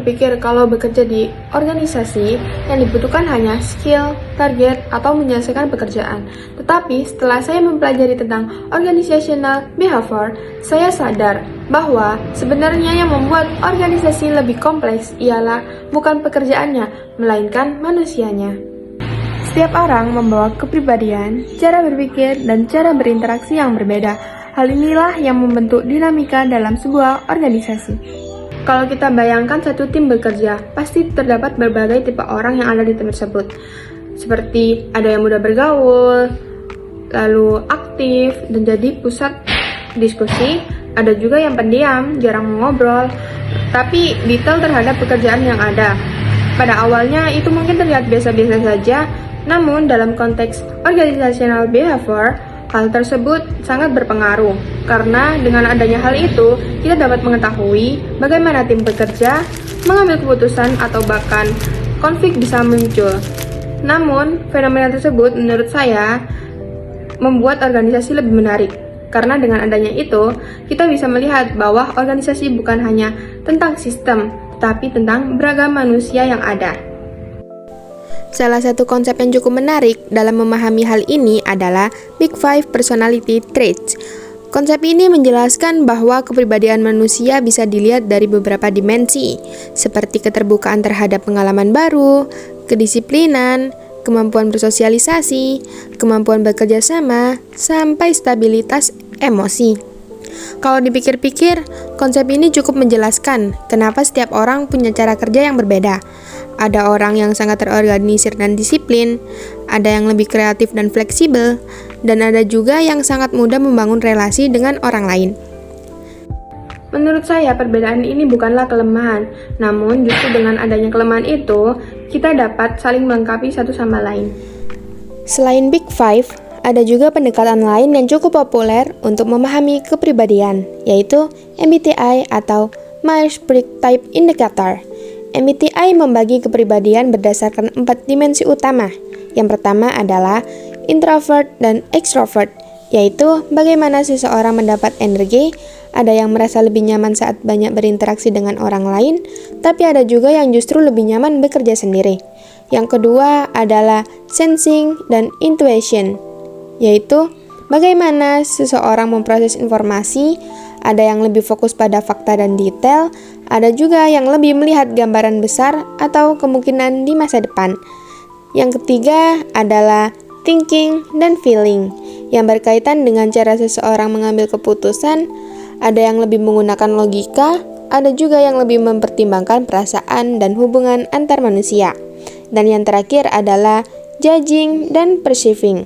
berpikir kalau bekerja di organisasi yang dibutuhkan hanya skill, target, atau menyelesaikan pekerjaan. Tetapi setelah saya mempelajari tentang organizational behavior, saya sadar bahwa sebenarnya yang membuat organisasi lebih kompleks ialah bukan pekerjaannya, melainkan manusianya. Setiap orang membawa kepribadian, cara berpikir, dan cara berinteraksi yang berbeda. Hal inilah yang membentuk dinamika dalam sebuah organisasi. Kalau kita bayangkan satu tim bekerja, pasti terdapat berbagai tipe orang yang ada di tim tersebut. Seperti ada yang mudah bergaul, lalu aktif, dan jadi pusat diskusi. Ada juga yang pendiam, jarang mengobrol, tapi detail terhadap pekerjaan yang ada. Pada awalnya itu mungkin terlihat biasa-biasa saja, namun dalam konteks organizational behavior, hal tersebut sangat berpengaruh, karena dengan adanya hal itu, kita dapat mengetahui bagaimana tim bekerja, mengambil keputusan, atau bahkan konflik bisa muncul. Namun, fenomena tersebut menurut saya membuat organisasi lebih menarik, karena dengan adanya itu, kita bisa melihat bahwa organisasi bukan hanya tentang sistem, tetapi tentang beragam manusia yang ada. Salah satu konsep yang cukup menarik dalam memahami hal ini adalah Big Five Personality Traits. Konsep ini menjelaskan bahwa kepribadian manusia bisa dilihat dari beberapa dimensi, seperti keterbukaan terhadap pengalaman baru, kedisiplinan, kemampuan bersosialisasi, kemampuan bekerja sama, sampai stabilitas emosi. Kalau dipikir-pikir, konsep ini cukup menjelaskan kenapa setiap orang punya cara kerja yang berbeda. Ada orang yang sangat terorganisir dan disiplin, ada yang lebih kreatif dan fleksibel, dan ada juga yang sangat mudah membangun relasi dengan orang lain. Menurut saya, perbedaan ini bukanlah kelemahan, namun justru dengan adanya kelemahan itu, kita dapat saling melengkapi satu sama lain. Selain Big Five, ada juga pendekatan lain yang cukup populer untuk memahami kepribadian, yaitu MBTI atau Myers-Briggs Type Indicator. MBTI membagi kepribadian berdasarkan 4 dimensi utama. Yang pertama adalah introvert dan extrovert, yaitu bagaimana seseorang mendapat energi. Ada yang merasa lebih nyaman saat banyak berinteraksi dengan orang lain, tapi ada juga yang justru lebih nyaman bekerja sendiri. Yang kedua adalah sensing dan intuition, yaitu bagaimana seseorang memproses informasi. Ada yang lebih fokus pada fakta dan detail, ada juga yang lebih melihat gambaran besar atau kemungkinan di masa depan. Yang ketiga adalah thinking dan feeling, yang berkaitan dengan cara seseorang mengambil keputusan. Ada yang lebih menggunakan logika, ada juga yang lebih mempertimbangkan perasaan dan hubungan antar manusia. Dan yang terakhir adalah judging dan perceiving,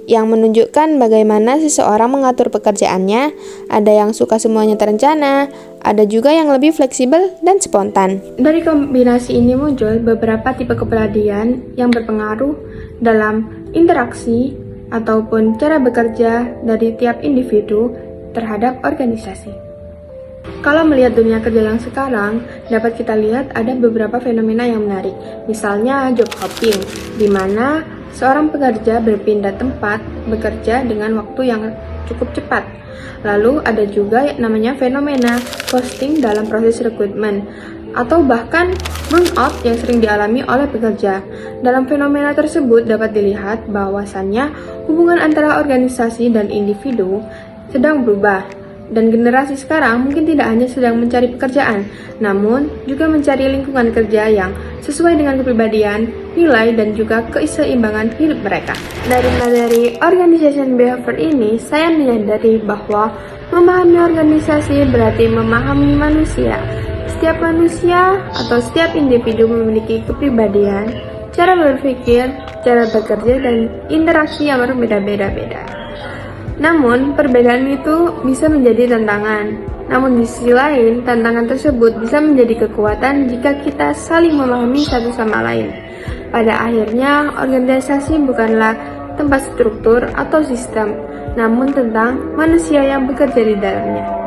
yang menunjukkan bagaimana seseorang mengatur pekerjaannya. Ada yang suka semuanya terencana, ada juga yang lebih fleksibel dan spontan. Dari kombinasi ini muncul beberapa tipe kepribadian yang berpengaruh dalam interaksi ataupun cara bekerja dari tiap individu terhadap organisasi. Kalau melihat dunia kerja yang sekarang, dapat kita lihat ada beberapa fenomena yang menarik. Misalnya job hopping, di mana seorang pekerja berpindah tempat bekerja dengan waktu yang cukup cepat. Lalu ada juga yang namanya fenomena ghosting dalam proses rekrutmen, atau bahkan burnout yang sering dialami oleh pekerja. Dalam fenomena tersebut dapat dilihat bahwasannya hubungan antara organisasi dan individu sedang berubah. Dan generasi sekarang mungkin tidak hanya sedang mencari pekerjaan, namun juga mencari lingkungan kerja yang sesuai dengan kepribadian, nilai, dan juga keseimbangan hidup mereka. Dari materi organization behavior ini, saya menyadari bahwa memahami organisasi berarti memahami manusia. Setiap manusia atau setiap individu memiliki kepribadian, cara berpikir, cara bekerja, dan interaksi yang berbeda-beda. Namun, perbedaan itu bisa menjadi tantangan. Namun di sisi lain, tantangan tersebut bisa menjadi kekuatan jika kita saling memahami satu sama lain. Pada akhirnya, organisasi bukanlah tempat struktur atau sistem, namun tentang manusia yang bekerja di dalamnya.